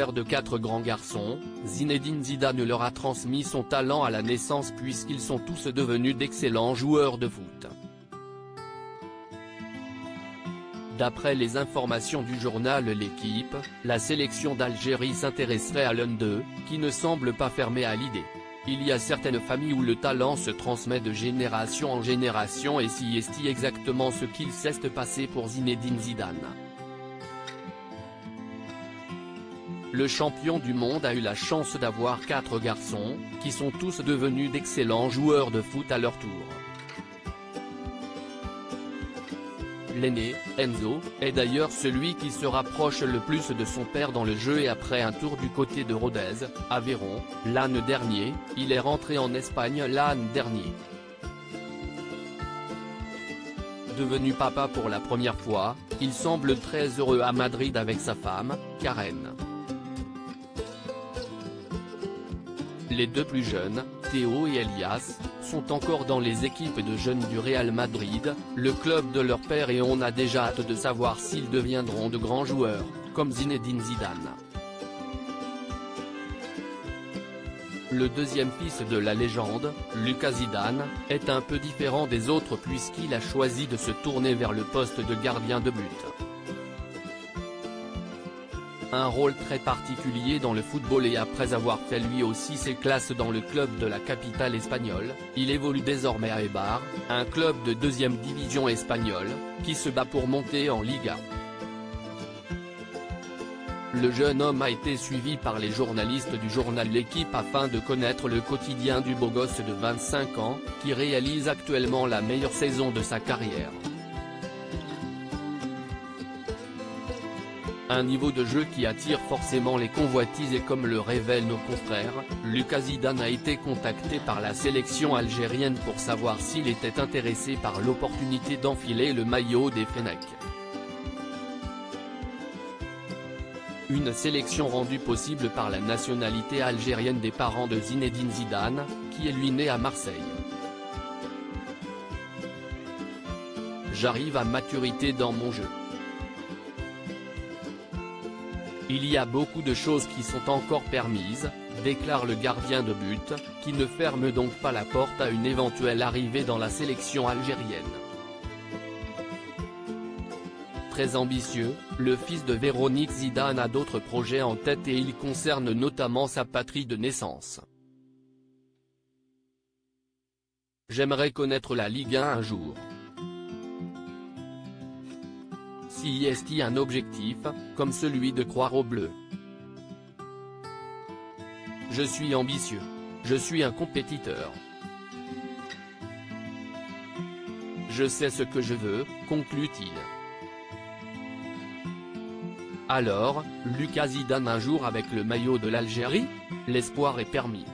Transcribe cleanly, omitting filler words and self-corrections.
Père de 4 grands garçons, Zinedine Zidane leur a transmis son talent à la naissance puisqu'ils sont tous devenus d'excellents joueurs de foot. D'après les informations du journal L'Équipe, la sélection d'Algérie s'intéresserait à l'un d'eux, qui ne semble pas fermé à l'idée. Il y a certaines familles où le talent se transmet de génération en génération et si est exactement ce qu'il s'est passé pour Zinedine Zidane. Le champion du monde a eu la chance d'avoir 4 garçons, qui sont tous devenus d'excellents joueurs de foot à leur tour. L'aîné, Enzo, est d'ailleurs celui qui se rapproche le plus de son père dans le jeu et après un tour du côté de Rodez, Aveyron, l'an dernier, il est rentré en Espagne l'an dernier. Devenu papa pour la première fois, il semble très heureux à Madrid avec sa femme, Karen. Les 2 plus jeunes, Théo et Elias, sont encore dans les équipes de jeunes du Real Madrid, le club de leur père et on a déjà hâte de savoir s'ils deviendront de grands joueurs, comme Zinedine Zidane. Le deuxième fils de la légende, Lucas Zidane, est un peu différent des autres puisqu'il a choisi de se tourner vers le poste de gardien de but. Un rôle très particulier dans le football et après avoir fait lui aussi ses classes dans le club de la capitale espagnole, il évolue désormais à Eibar, un club de 2e division espagnole, qui se bat pour monter en Liga. Le jeune homme a été suivi par les journalistes du journal L'Équipe afin de connaître le quotidien du beau gosse de 25 ans, qui réalise actuellement la meilleure saison de sa carrière. Un niveau de jeu qui attire forcément les convoitises et comme le révèlent nos confrères, Lucas Zidane a été contacté par la sélection algérienne pour savoir s'il était intéressé par l'opportunité d'enfiler le maillot des Fennecs. Une sélection rendue possible par la nationalité algérienne des parents de Zinedine Zidane, qui est lui né à Marseille. J'arrive à maturité dans mon jeu. Il y a beaucoup de choses qui sont encore permises, déclare le gardien de but, qui ne ferme donc pas la porte à une éventuelle arrivée dans la sélection algérienne. Très ambitieux, le fils de Véronique Zidane a d'autres projets en tête et ils concernent notamment sa patrie de naissance. J'aimerais connaître la Ligue 1 un jour. Si est un objectif, comme celui de croire au bleu. Je suis ambitieux. Je suis un compétiteur. Je sais ce que je veux, conclut-il. Alors, Lucas Zidane un jour avec le maillot de l'Algérie? L'espoir est permis.